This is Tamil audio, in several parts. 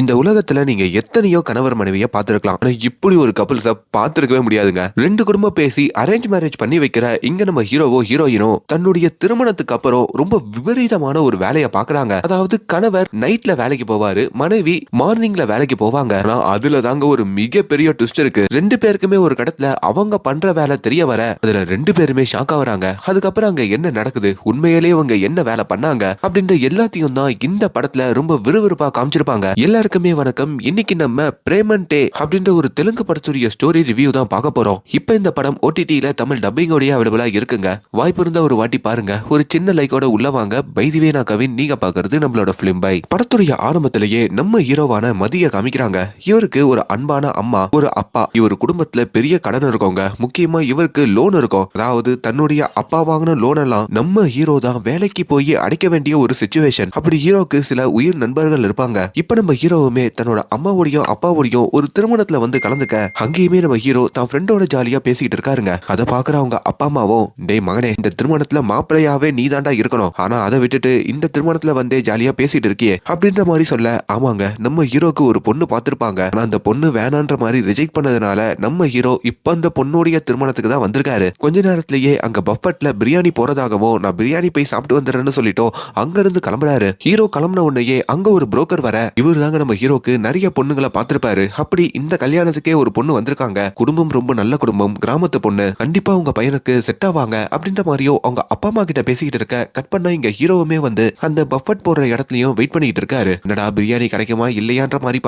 இந்த உலகத்துல நீங்க எத்தனையோ கணவர் மனைவிய பார்த்திருக்கலாம். ஆனா இப்படி ஒரு கப்பிள்ஸ பார்த்திருக்கவே முடியாதுங்க. 2 குடும்பம் பேசி அரேஞ்ச் மேரேஜ் பண்ணி வைக்கிற இங்க நம்ம ஹீரோவோ ஹீரோயினோ தன்னுடைய திருமணத்துக்கு அப்புறம் ரொம்ப விபரீதமான ஒரு வேலையை பார்க்கறாங்க. அதாவது கணவர் நைட்ல வேலைக்கு போவாரு, மனைவி மார்னிங்ல வேலைக்கு போவாங்க. ஆனா அதுல தாங்க ஒரு மிகப்பெரிய ட்விஸ்ட் இருக்கு. 2 பேருக்குமே ஒரு கடத்துல அவங்க பண்ற வேலை தெரிய வர அதுல 2 பேருமே ஷாக் ஆவறாங்க. அதுக்கப்புறம் அங்க என்ன நடக்குது, உண்மையிலேயே அவங்க என்ன வேலை பண்ணாங்க அப்படின்ற எல்லாத்தையும் தான் இந்த படத்துல ரொம்ப விறுவிறுப்பா காமிச்சிருப்பாங்க. எல்லாருக்குமே வணக்கம். இன்னைக்கு நம்ம பிரேமன்டே அப்படின்ற ஒரு தெலுங்கு படத்துடைய ஸ்டோரி ரிவ்யூ தான் பார்க்க போறோம். இப்ப இந்த படம் OTT-ல தமிழ் டப்பிங்கோடய அவைலபிளா இருக்குங்க. வாய்ப்பு இருந்தா ஒரு வாட்டி பாருங்க. ஒரு சின்ன லைக்கோட உள்ள வாங்க. பை தி வே நான் கவின், நீங்க பாக்குறது நம்மளோட பிலிம் பை. படத்துடைய ஆரம்பத்திலேயே நம்ம ஹீரோவான மதிய காமிக்கிறாங்க. இவருக்கு ஒரு அன்பான அம்மா, ஒரு அப்பா, இவர் குடும்பத்துல பெரிய கடன் இருக்கவங்க. முக்கியமா இவருக்கு லோன் இருக்கும். அதாவது தன்னுடைய அப்பா வாங்கின லோன் எல்லாம் நம்ம ஹீரோ தான் வேலைக்கு போய் அடைக்க வேண்டிய ஒரு சிச்சுவேஷன். அப்படி ஹீரோக்கு சில உயிர் நண்பர்கள் இருப்பாங்க. இப்ப நம்ம ஹீரோவுமே தன்னோட அம்மாவோடையும் அப்பாவோடையும் ஒரு திருமணத்துல வந்து கலந்துக்க அங்கேயுமே நம்ம ஹீரோ தான் ஃப்ரெண்டோட ஜாலியா பேசிக்கிட்டு இருக்காருங்க. அதை பாக்குற அவங்க அப்பா அம்மாவும், டேய் மகனே, இந்த திருமணத்துல மாப்பிள்ளையாவே நீ தாண்டா இருக்கணும், ஆனா அதை விட்டுட்டு இந்த திருமணத்துல வந்தே ஜாலியா பேசிட்டு இருக்கியே அப்படின்ற மாதிரி சொல்ல, ஆமாங்க நம்ம ஹீரோக்கு ஒரு பொண்ணு பார்த்திருப்பாங்க. ஆனா அந்த பொண்ணு வேணான்ற மாதிரி ரிஜெக்ட் பண்ணதுனால நம்ம ஹீரோ இப்ப அந்த பொண்ணுடைய திருமணத்துக்கு தான் வந்திருக்காரு. கொஞ்ச நேரத்திலேயே அங்க பஃபட்ல பிரியாணி போறதாகவும் நான் பிரியாணி போய் சாப்பிட்டு வந்துடுறேன்னு சொல்லிட்டோம் அங்க இருந்து கிளம்புறாரு. ஹீரோ கிளம்பின உடனேயே அங்க ஒரு புரோக்கர் வர, இவர் தாங்க நம்ம ஹீரோக்கு நிறைய பொண்ணுங்களை பார்த்திருப்பாரு. அப்படி இந்த கல்யாணத்துக்கே ஒரு பொண்ணு வந்திருக்காங்க. குடும்பம் ரொம்ப நல்ல குடும்பம், கிராமத்து பொண்ணு, கண்டிப்பா உங்க பையனுக்கு செட் ஆவாங்க அப்படின்ற மாதிரியோ அவங்க அப்பா அம்மா கிட்ட பேசிக்கிட்டு இருக்க கட் பண்ணா இங்க ஹீரோவுமே வந்து அந்த பஃபட் போடுற இடத்துலயும் வெயிட் பண்ணிட்டு இருக்காரு. என்னடா பிரியாணி கிடைக்குமா இல்லையான்ற மாதிரி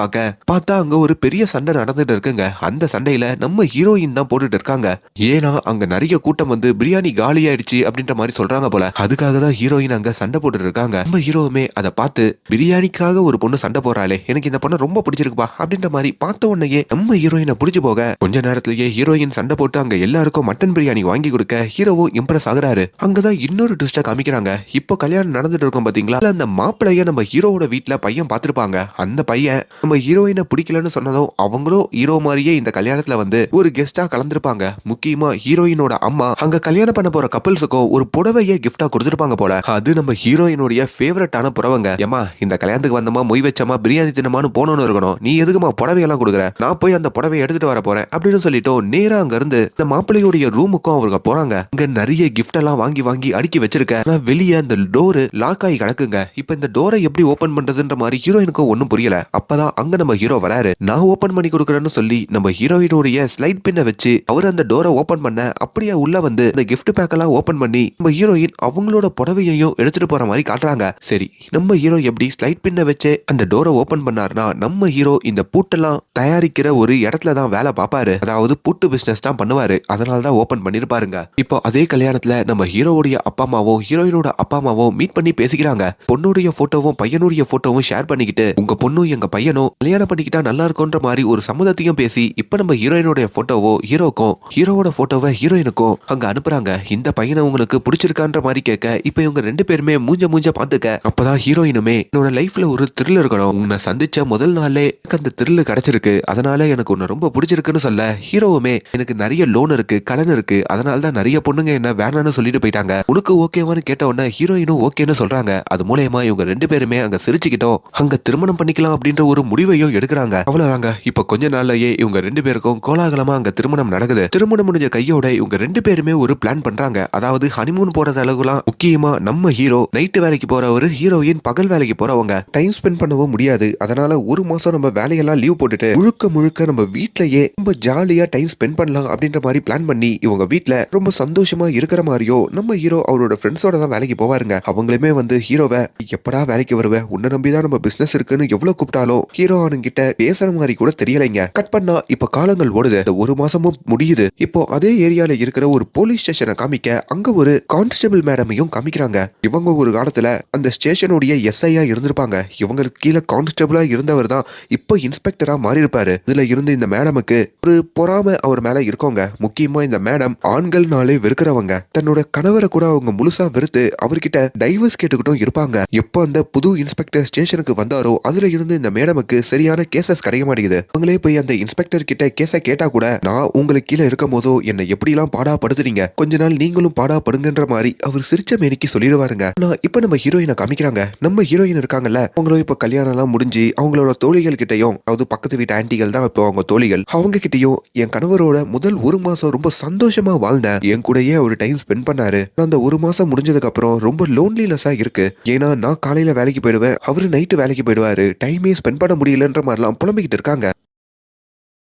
பார்த்தா அங்க ஒரு பெரிய சண்டை நடந்துட்டு இருக்குங்க. அந்த சண்டையில நம்ம ஹீரோயின் தான் போட்டுட்டு இருக்காங்க. ஏன்னா அங்க நிறைய கூட்டம் வந்து பிரியாணி காலி ஆயிடுச்சு அப்படின்ற மாதிரி சொல்றாங்க போல. அதுக்காக தான் ஹீரோயின் அங்க சண்டை போட்டு இருக்காங்க. நம்ம ஹீரோவுமே அதை பார்த்து, பிரியாணிக்காக ஒரு பொண்ணு சண்டை போறாளே, எனக்கு இந்த பொண்ணு ரொம்ப பிடிச்சிருக்குப்பா அப்படின்ற மாதிரி பார்த்த உடனே நம்ம ஹீரோயினை பிடிச்சு போக கொஞ்ச நேரத்திலேயே ஹீரோயின் சண்டை போட்டு அங்க எல்லாருக்கும் மட்டன் பிரியாணி வாங்கி கொடுக்க ஹீரோவும் இம்ப்ரெஸ் ஆகுறாரு. அங்கதான் இன்னொரு ட்விஸ்ட காமிக்கிறாங்க. இப்போ கல்யாணம் நடந்துட்டு இருக்கும் பாத்தீங்களா, அந்த மாப்பிளைய நம்ம ஹீரோவோட வீட்டுல பையன் பார்த்திருப்பாங்க. அந்த பையன் நம்ம ஹீரோயினை பிடிக்கலன்னு சொன்னதும் அவங்களும் ஹீரோ மாதிரியே இந்த கல்யாணத்துல வந்து ஒரு கெஸ்டா கலந்துருப்பாங்க. முக்கியமா ஹீரோயினோட அம்மா அங்க கல்யாணம் பண்ண போற கப்பல்ஸுக்கும் ஒரு புடவைய கிஃப்டா கொடுத்துருப்பாங்க போல. அது நம்ம ஹீரோயினுடைய ஃபேவரட்டான புடவைங்க. ஏமா இந்த கல்யாணத்துக்கு வந்தமா மொய் வச்சமா பிரியாணி தினமானு போனோன்னு இருக்கணும், நீ எதுக்குமா புடவையெல்லாம் கொடுக்குற, நான் போய் அந்த புடவையை எடுத்துட்டு வர போறேன் அப்படின்னு சொல்லிட்டோம். நேரா அங்க இருந்து இந்த மாப்பிள்ளையுடைய ரூமுக்கும் அவங்க போறாங்க. இங்க நிறைய கிஃப்ட் எல்லாம் வாங்கி வாங்கி அடுக்கி வச்சிருக்க. வெளியே அந்த டோரு லாக் ஆகி கிடக்குங்க. இப்ப இந்த டோரை எப்படி ஓபன் பண்றதுன்ற மாதிரி ஹீரோயினுக்கும் ஒன்னும் புரியல. அப்பதான் அங்க நம்ம ஹீரோ வராரு. நான் ஓபன் பண்ணி கொடுக்குறேன்னு சொல்லி நம்ம ஹீரோயினுடைய ஸ்லைட் பின்ன வச்சு அவர் அந்த டோரை ஓபன் பண்ண, அப்படியே உள்ள வந்து இந்த கிஃப்ட் பேக் எல்லாம் ஓபன் பண்ணி நம்ம ஹீரோயின் அவங்களோட புடவையையும் எடுத்துட்டு போற மாதிரி காட்டுறாங்க. சரி, நம்ம ஹீரோ எப்படி ஸ்லைட் பின்ன வச்சு அந்த டோரை ஓபன் பண்ணாருன்னா, நம்ம ஹீரோ இந்த பூட்டெல்லாம் தயாரிக்கிற ஒரு இடத்துல தான் வேலை பார்ப்பாரு. அதாவது பூட்டு பிசினஸ் தான் பண்ணுவாரு. அதனாலதான் ஓபன் பண்ணிருப்பாருங்க. இப்போ அதே கல்யாணத்துல நம்ம ஹீரோவுடைய அப்பா அம்மாவும் ஹீரோயினோட அப்பா அம்மாவும் மீட் பண்ணி பேசிக்கிறாங்க. பொண்ணுடைய போட்டோவும் பையனுடைய போட்டோவும் ஷேர் பண்ணிக்கிட்டு, உங்க பொண்ணும் எங்க பையனும் கல்யாணம் பண்ணிக்கிட்டா நல்லா இருக்கும்ன்ற மாதிரி ஒரு சம்மதத்தையும் பேசி, இப்ப நம்ம ஹீரோயினுடைய போட்டோவோ ஹீரோக்கும் ஹீரோவோட போட்டோவை ஹீரோயினுக்கும் அங்க அனுப்புறாங்க. இந்த பையனை உங்களுக்கு பிடிச்சிருக்கான்ற மாதிரி கேட்க, இப்ப இவங்க 2 பேருமே மூஞ்ச பார்த்துக்க. அப்பதான் ஹீரோயினுமே, என்னோட லைஃப்ல ஒரு த்ரில் இருக்கணும், உன்னை சந்திச்ச முதல் நாளே எனக்கு அந்த த்ரில் கிடைச்சிருக்கு, அதனால எனக்கு உன்னை ரொம்ப பிடிச்சிருக்குன்னு சொல்ல, ஹீரோவுமே எனக்கு நிறைய லோன் இருக்கு, கடன் இருக்கு, அதனால தான் நிறைய பொண்ணுங்க என்ன வேணான்னு சொல்லிட்டு போயிட்டாங்க, உனக்கு ஓகேவான்னு கேட்ட உடனே ஹீரோயினும் ஓகேன்னு சொல்றாங்க. அது மூலமா இவங்க 2 பேருமே அங்க சிரிச்சுக்கிட்டோம் அங்க திருமணம் பண்ணிக்கலாம் அப்படின்ற ஒரு முடிவையும் எடுக்கிறாங்க. அவ்வளவுதாங்க. இப்ப கொஞ்ச நாள்லயே இவங்க 2 பேருக்கும் கோலாகலமா அங்க திருமணம் நடக்குது. திருமணம் முடிஞ்ச கையோட இவங்க 2 பேருமே ஒரு பிளான் பண்றாங்க. அதாவது ஹனிமூன் போறது அளவுலாம். முக்கியமா நம்ம ஹீரோ நைட்டு வேலைக்கு போறவரு, ஹீரோயின் பகல் வேலைக்கு போறவங்க. டைம் ஸ்பெண்ட் பண்ணவும் முடியாது. அதனால ஒரு மாசம் நம்ம வேலையெல்லாம் லீவ் போட்டுட்டு முழுக்க நம்ம வீட்லயே ரொம்ப ஜாலியா டைம் ஸ்பெண்ட் பண்ணலாம் அப்படின்ற மாதிரி பிளான் பண்ணி இவங்க வீட்ல ரொம்ப சந்தோஷமா இருக்கிற மாதிரியோ நம்ம ஹீரோ அவரோட ஃப்ரெண்ட்ஸோட தான் வேலைக்கு போவாருங்க. அவங்களுமே வந்து ஹீரோவை, எப்படா வேலைக்கு வருவேன், உன்னை நம்பிதான் நம்ம பிசினஸ் இருக்குன்னு எவ்வளவு கூப்பிட்டாலும் ஹீரோ அவனுங்கிட்ட பேசுற மாதிரி கூட தெரியலைங்க. கட் பண்ணா இப்ப காலங்கள் ஓடுது. இந்த ஒரு மாசமும் முடியுது. இப்போ அதே ஏரியால இருக்கிற ஒரு போலீஸ் ஸ்டேஷனை காமிக்க அங்க ஒரு கான்ஸ்டபிள் மேடமையும் காமிக்கிறாங்க. இவங்க ஒரு காலத்துல அந்த ஸ்டேஷனுடைய SI-யா இருந்திருப்பாங்க. இவங்களுக்கு கீழே கான்ஸ்டபிளா இருந்தவர் தான் இப்போ இன்ஸ்பெக்டரா மாறி இருப்பாரு. இதுல இருந்து இந்த மேடமுக்கு ஒரு பொறாம அவர் மேல இருக்கோங்க. முக்கியமா இந்த மேடம் ஆண்கள்னாலே வெறுக்கிறவங்க. தன்னோட கணவரை கூட அவங்க முழுசா வெறுத்து அவர்கிட்ட டைவர்ஸ் கேட்டுக்கிட்டும் இருப்பாங்க. எப்போ அந்த புது இன்ஸ்பெக்டர் ஸ்டேஷனுக்கு வந்தாரோ அதுல இருந்து இந்த மேடமுக்கு சரியான கேசஸ் கிடைக்க மாட்டேங்குது. அவங்களே போய் அந்த இன்ஸ்பெக்டர் கிட்ட கேஸ கேட்டா கூட, நான் உங்களுக்கு கீழே இருக்கும் போதோ என்னை எப்படி எல்லாம் பாடா படுத்துறீங்க, கொஞ்ச நாள் நீங்களும் பாடா படுங்கன்ற மாதிரி அவர் சிரிச்ச மேனிக்கு சொல்லிடுவாருங்க. நான் இப்ப நம்ம ஹீரோயினை காமிக்கிறாங்க. நம்ம ஹீரோயின் இருக்காங்கல்ல, அவங்களும் இப்ப கல்யாணம் எல்லாம் முடிஞ்சு செஞ்சு அவங்களோட தோழிகள் கிட்டயும், அதாவது பக்கத்து வீட்டு ஆன்டிகள் தான் இப்போ அவங்க தோழிகள், அவங்க கிட்டயும் என் கணவரோட முதல் 1 மாசம் ரொம்ப சந்தோஷமா வாழ்ந்தேன், என் கூடயே ஒரு டைம் ஸ்பெண்ட் பண்ணாரு, அந்த 1 மாசம் முடிஞ்சதுக்கு அப்புறம் ரொம்ப லோன்லினஸா இருக்கு, ஏன்னா நான் காலையில வேலைக்கு போயிடுவேன், அவரு நைட்டு வேலைக்கு போயிடுவாரு, டைமே ஸ்பெண்ட் பண்ண முடியலன்ற மாதிரிலாம் புலம்பிக்கிட்டு இருக்காங்க.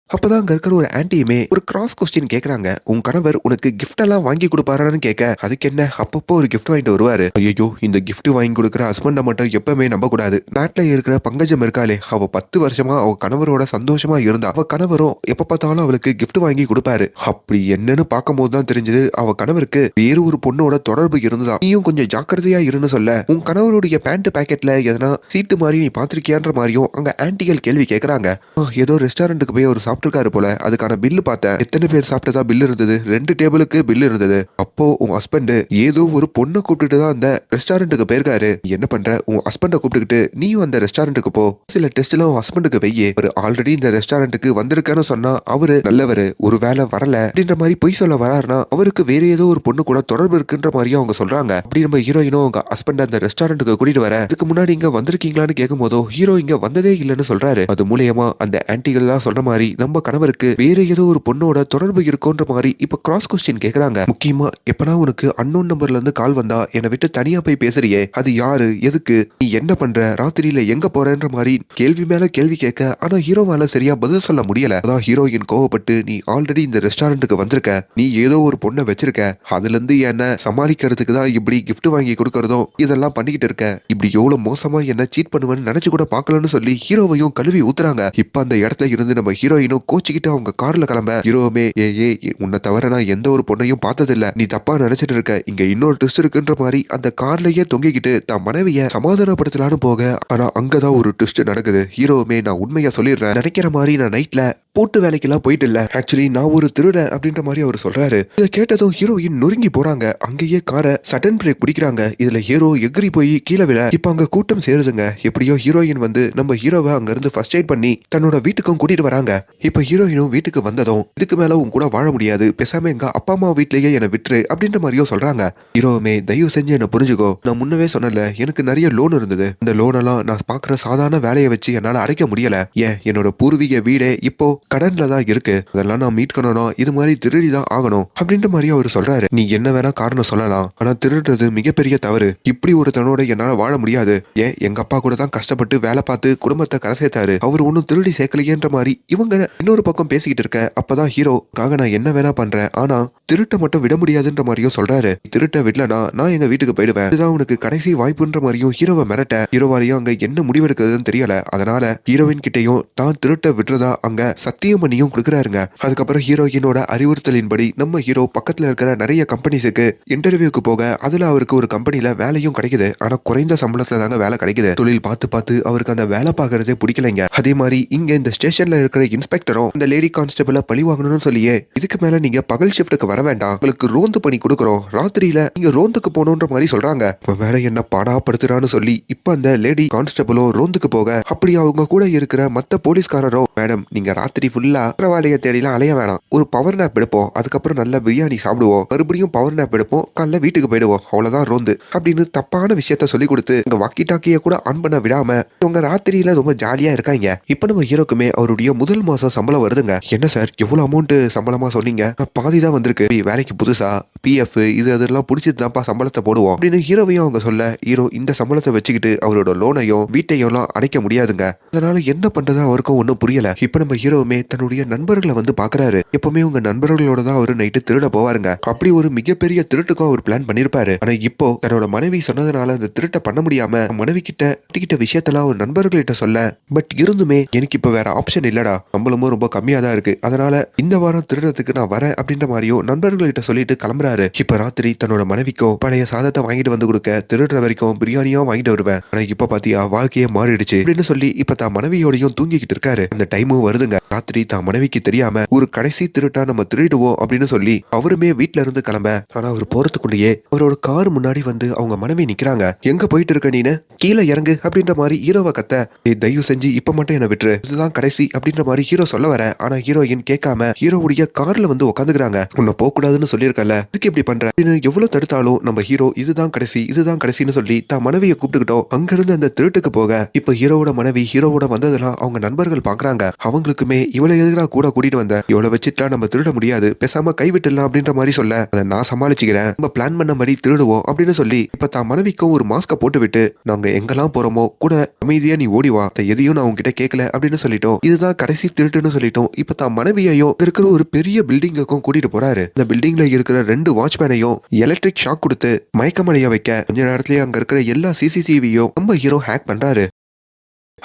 அப்பதான் அங்க இருக்கிற ஒரு ஆன்டியுமே ஒரு கிராஸ் கொஸ்டின் கேக்குறாங்க. உன் கணவர் உனக்கு கிஃப்ட் எல்லாம் வாங்கி கொடுப்பாரான்னு கேட்க, அதுக்கு என்ன அப்பப்போ ஒரு கிஃப்ட் வாங்கிட்டு வருவாரு. ஐயோ, இந்த கிஃப்ட் வாங்கி கொடுக்குற ஹஸ்பண்ட மட்டும் எப்பவுமே நம்ப கூடாது. நாட்டுல இருக்கிற பங்கஜம் இருக்காளே, அவ 10 வருஷமா அவ கணவரோட சந்தோஷமா இருந்தா, அவ கணவரும் எப்ப பார்த்தாலும் அவளுக்கு கிஃப்ட் வாங்கி கொடுப்பாரு. அப்படி என்னன்னு பார்க்கும் போதுதான் தெரிஞ்சது, அவ கணவருக்கு வேறு ஒரு பொண்ணோட தொடர்பு இருந்ததா. நீயும் கொஞ்சம் ஜாக்கிரதையா இருன்னு சொல்ல, உன் கணவருடைய பேண்ட் பாக்கெட்ல எதனா சீட்டு மாதிரி நீ பாத்திருக்கியான்ற மாதிரியும் அங்க ஆன்டிகள் கேள்வி கேக்குறாங்க. ஏதோ ரெஸ்டாரண்ட்டுக்கு போய் ஒரு சாப்பிட்டுருக்காரு போல, அதுக்கான பில்லு பார்த்தேன், எத்தனை பேர் சாப்பிட்டதா பில் இருந்தது, 2 டேபிளுக்கு பில் இருந்தது. அப்போ உன் ஹஸ்பண்ட் ஏதோ ஒரு பொண்ணை கூப்பிட்டுட்டு தான் அந்த ரெஸ்டாரண்ட்டுக்கு போயிருக்காரு. என்ன பண்ற, உன் ஹஸ்பண்டை கூப்பிட்டுக்கிட்டு நீயும் அந்த ரெஸ்டாரண்ட்டுக்கு போ, சில டெஸ்ட் எல்லாம் உன் ஹஸ்பண்டுக்கு வெய்யே, அவர் ஆல்ரெடி இந்த ரெஸ்டாரண்ட்டுக்கு வந்திருக்கான்னு சொன்னா அவரு நல்லவரு, ஒரு வேலை வரல அப்படின்ற மாதிரி பொய் சொல்ல வராருன்னா அவருக்கு வேற ஏதோ ஒரு பொண்ணு கூட தொடர்பு இருக்குன்ற மாதிரியும் அவங்க சொல்றாங்க. அப்படி நம்ம ஹீரோயினும் அவங்க ஹஸ்பண்ட் அந்த ரெஸ்டாரண்ட்டுக்கு கூட்டிட்டு வர, இதுக்கு முன்னாடி இங்க வந்திருக்கீங்களான்னு கேட்கும் போதோ ஹீரோ இங்க வந்ததே இல்லைன்னு சொல்றாரு. அது மூலியமா அந்த ஆன்டிகள் எல்லாம் சொன்ன மாதிரி நம்ம கணவருக்கு வேற ஏதோ ஒரு பொண்ணோட தொடர்பு இருக்குன்ற மாதிரி இப்ப கிராஸ் கொஸ்டின் கேக்குறாங்க. முக்கியமா எப்பனா உனக்கு அன்னோன் நம்பர்ல இருந்து கால் வந்தா என்னை விட்டு தனியா போய் பேசுறியே, அது யாரு, எதுக்கு, நீ என்ன பண்ற, ராத்திரியில எங்க போறன்ற மாதிரி கேள்வி மேல கேள்வி கேட்க, ஆனா ஹீரோவால சரியா பதில் சொல்ல முடியல. அதான் ஹீரோயின் கோவப்பட்டு, நீ ஆல்ரெடி இந்த ரெஸ்டாரண்ட்டுக்கு வந்திருக்க, நீ ஏதோ ஒரு பொண்ணை வச்சிருக்க, அதுல இருந்து என்ன சமாளிக்கிறதுக்கு தான் இப்படி கிஃப்ட் வாங்கி கொடுக்கறதும் இதெல்லாம் பண்ணிக்கிட்டு இருக்க, இப்படி எவ்வளவு மோசமா என்ன சீட் பண்ணுவேன்னு நினைச்சு கூட பாக்கலன்னு சொல்லி ஹீரோவையும் கழுவி ஊத்துறாங்க. இப்ப அந்த இடத்துல இருந்து நம்ம ஹீரோயினும் கோச்சிக்கிட்டு அவங்க கார்ல கிளம்ப, ஹீரோவுமே ஏ உன்னை தவிர நான் எந்த ஒரு பொண்ணையும் பார்த்ததில்ல, நீ தப்பா நினைச்சிட்டு இருக்க, இங்க இன்னொரு ட்விஸ்ட் இருக்குன்ற மாதிரி அந்த கார்லயே தொங்கிக்கிட்டு தான் மனைவிய சமாதானப்படுத்தலான்னு போக, ஆனா அங்கதான் ஒரு ட்விஸ்ட் நடக்குது. ஹீரோவுமே நான் உண்மையா சொல்லிடுறேன், நினைக்கிற மாதிரி நான் நைட்ல போட்டு வேலைக்கெல்லாம் போயிட்டு இல்ல, ஆக்சுவலி நான் ஒரு திருடன் அப்படின்ற மாதிரி அவர் சொல்றாரு. இதை கேட்டதும் ஹீரோயின் நொறுங்கி போறாங்க. அங்கேயே காரை சடன் பிரேக் பிடிக்கிறாங்க. இதுல ஹீரோ எகிரி போய் கீழே விழ, இப்ப அங்க கூட்டம் சேருதுங்க. எப்படியோ ஹீரோயின் வந்து நம்ம ஹீரோவை அங்க இருந்து ஃபர்ஸ்ட் எய்ட் பண்ணி தன்னோட வீட்டுக்கும் கூட்டிட்டு வராங்க. இப்ப ஹீரோயினும் வீட்டுக்கு வந்ததும், இதுக்கு மேல உன் கூட வாழ முடியாது, பேசாம எங்க அப்பா அம்மா வீட்லயே என்னை விட்டுரு அப்படின்ற மாதிரியும் சொல்றாங்க. ஹீரோவுமே தயவு செஞ்சு என்ன புரிஞ்சுக்கோ, நான் முன்னவே சொன்னல எனக்கு நிறைய லோன் இருந்தது, இந்த லோன் எல்லாம் நான் பாக்குற சாதாரண வேலையை வச்சு என்னால அடைக்க முடியல, ஏன் என்னோட பூர்வீக வீடே இப்போ கடன்ல தான் இருக்கு, அதெல்லாம் நான் மீட்கணும், இது மாதிரி திருடி தான் ஆகணும் அப்படின்ற மாதிரி அவர் சொல்றாரு. நீ என்ன வேணா காரணம் சொல்லலாம், ஆனா திருடுறது மிகப்பெரிய தவறு, இப்படி ஒரு தன்னோட என்னால வாழ முடியாது, ஏன் எங்க அப்பா கூட தான் கஷ்டப்பட்டு வேலை பார்த்து குடும்பத்தை கரை சேர்த்தாரு, அவர் ஒன்னும் திருடி சேர்க்கலையேன்ற மாதிரி இவங்க இன்னொரு பக்கம் பேசிக்கிட்டு இருக்க, அப்பதான் ஹீரோக்காக நான் என்ன வேணா பண்றேன், ஆனா திருட்ட மட்டும் விட முடியாதுன்ற மாதிரியும் சொல்றாரு. திருட்ட விடலனா நான் எங்க வீட்டுக்கு போயிடுவேன், இதுதான் உனக்கு கடைசி வாய்ப்புன்ற மாதிரியும் ஹீரோவை மிரட்ட, ஹீரோவாலையும் அங்க என்ன முடிவெடுக்கிறதுன்னு தெரியல. அதனால ஹீரோயின் கிட்டையும் தான் திருட்ட விடுறதா அங்க சத்தியம் பண்ணியும் கொடுக்குறாருங்க. அதுக்கப்புறம் ஹீரோயினோட அறிவுறுத்தலின்படி நம்ம ஹீரோ பக்கத்துல இருக்கிற நிறைய கம்பெனிஸுக்கு இன்டர்வியூக்கு போக, அதுல அவருக்கு ஒரு கம்பெனில வேலையும் கிடைக்குது. ஆனா குறைந்த சம்பளத்துல தாங்க வேலை கிடைக்குது. தொழில் பார்த்து பார்த்து அவருக்கு அந்த வேலை பார்க்கறதே பிடிக்கலைங்க. அதே மாதிரி இங்க இந்த ஸ்டேஷன்ல இருக்கிற இன்ஸ்பெக்டரும் இந்த லேடி கான்ஸ்டபிள பழி வாங்கணும்னு சொல்லியே, இதுக்கு மேல நீங்க பகல் ஷிஃப்ட்டுக்கு வர வேண்டாம், உங்களுக்கு ரோந்து பண்ணி கொடுக்குறோம், ராத்திரியில நீங்க ரோந்துக்கு போகணுன்ற மாதிரி சொல்றாங்க. வேற என்ன பாடாப்படுத்துறான்னு சொல்லி இப்ப அந்த லேடி கான்ஸ்டபிளும் ரோந்துக்கு போக, அப்படி அவங்க கூட இருக்கிற மத்த போலீஸ்காரரும், மேடம் நீங்க ராத்திரி ஃபுல்லா குற்றவாளியை தேடிலாம் அலைய வேணாம், ஒரு பவர் நேப் எடுப்போம், அதுக்கப்புறம் நல்ல பிரியாணி சாப்பிடுவோம், மறுபடியும் பவர் நேப் எடுப்போம், காலைல வீட்டுக்கு போயிடுவோம், அவ்வளவுதான் ரோந்து அப்படின்னு தப்பான விஷயத்த சொல்லி கொடுத்து இங்க வாக்கி டாக்கிய கூட ஆன் பண்ண விடாம இவங்க ராத்திரியில ரொம்ப ஜாலியா இருக்காங்க. இப்ப நம்ம ஹீரோக்குமே அவருடைய முதல் மாசம் சம்பளம் வருதுங்க. என்ன சார் எவ்வளவு அமௌண்ட் சம்பளமா சொன்னீங்க, நான் பாதி தான் வந்திருக்கு, வேலைக்கு புதுசா பிஎஃப் இது அதெல்லாம் பிடிச்சிட்டு தான்ப்பா சம்பளத்தை போடுவோம் அப்படின்னு ஹீரோவையும் அவங்க சொல்ல, ஹீரோ இந்த சம்பளத்தை வச்சுக்கிட்டு அவரோட லோனையும் வீட்டையும் எல்லாம் அடைக்க முடியாதுங்க. அதனால என்ன பண்றதா அவருக்கும் ஒன்னும் புரியல. இப்ப நம்ம ஹீரோவுமே தன்னுடைய நண்பர்களை வந்து பாக்குறாரு. எப்பவுமே உங்க நண்பர்களோட தான் அவரு நைட்டு திருட போவாருங்க. அப்படி ஒரு மிகப்பெரிய திருட்டுக்கும் அவர் பிளான் பண்ணிருப்பாரு. ஆனா இப்போ தன்னோட மனைவி சொன்னதுனால அந்த திருட்ட பண்ண முடியாம மனைவி கிட்ட விஷயத்தெல்லாம் ஒரு நண்பர்கள்கிட்ட சொல்ல, பட் இருந்துமே எனக்கு இப்ப வேற ஆப்ஷன் இல்லடா, சம்பளமும் ரொம்ப கம்மியா தான் இருக்கு, அதனால இந்த வாரம் திருடத்துக்கு நான் வரேன் அப்படின்ற மாதிரியும் நண்பர்கள்கிட்ட சொல்லிட்டு கிளம்புறாரு. இப்ப ராத்திரி தன்னோட மனைவிக்கும் பழைய சாதத்தை வாங்கிட்டு வந்து கொடுக்க, திருடுற வரைக்கும் பிரியாணியா வாங்கிட்டு வருவேன், ஆனா இப்ப பாத்தியா வாழ்க்கையே மாறிடுச்சு அப்படின்னு சொல்லி இப்ப தான் மனைவியோடையும் தூங்கிக்கிட்டு இருக்காரு. அந்த டைமும் வருதுங்க. ராத்திரி தான் மனைவிக்கு தெரியாம ஒரு கடைசி திருட்டா நம்ம திருடுவோம் அப்படின்னு சொல்லி அவருமே வீட்டுல இருந்து கிளம்ப, ஆனா அவர் போறதுக்குள்ளேயே அவரோட கார் முன்னாடி வந்து அவங்க மனைவி நிக்கிறாங்க. எங்க போயிட்டு இருக்க நீனு, கீழே இறங்கு அப்படின்ற மாதிரி ஹீரோவை கத்த, தயவு செஞ்சு இப்ப மட்டும் என்ன விட்டுரு, இதுதான் கடைசி அப்படின்ற மாதிரி ஹீரோ ஹீரோ சொல்ல வர ஆனா ஹீரோயின் கேட்காம ஹீரோவுடைய கார்ல வந்து உட்காந்துக்கிறாங்க. உன்னை போக கூடாதுன்னு சொல்லியிருக்கல, இதுக்கு இப்படி பண்ற அப்படின்னு எவ்வளவு தடுத்தாலும் நம்ம ஹீரோ இதுதான் கடைசி இதுதான் கடைசின்னு சொல்லி தான் மனைவியை கூப்பிட்டுக்கிட்டோம் அங்கிருந்து அந்த திருட்டுக்கு போக. இப்ப ஹீரோவோட மனைவி ஹீரோவோட வந்ததெல்லாம் அவங்க நண்பர்கள் பாக்குறாங்க. அவங்களுக்குமே இவ்வளவு எதிரா கூட கூட்டிட்டு வந்த, இவ்வளவு வச்சுட்டா நம்ம திருட முடியாது, பேசாம கைவிட்டுலாம் அப்படின்ற மாதிரி சொல்ல, அதை நான் சமாளிச்சுக்கிறேன், நம்ம பிளான் பண்ண மாதிரி திருடுவோம் அப்படின்னு சொல்லி இப்ப தான் மனைவிக்கும் ஒரு மாஸ்க போட்டு விட்டு நாங்க எங்கெல்லாம் போறோமோ கூட அமைதியா நீ ஓடிவா, எதையும் நான் உங்ககிட்ட கேட்கல அப்படின்னு சொல்லிட்டோம். இதுதான் கடைசி திருட்டுன்னு சொல்லிட்டோம். இப்ப தான் மனைவியையும் இருக்கிற ஒரு பெரிய பில்டிங்குக்கும் கூட்டிட்டு போறாரு. இந்த பில்டிங்ல இருக்கிற 2 வாட்ச்மேனையும் எலக்ட்ரிக் ஷாக் கொடுத்து மயக்கமடைய வைக்க கொஞ்ச நேரத்திலேயே அங்க இருக்கிற எல்லா சிசிடிவியும் நம்ம ஹீரோ ஹேக் பண்றாரு.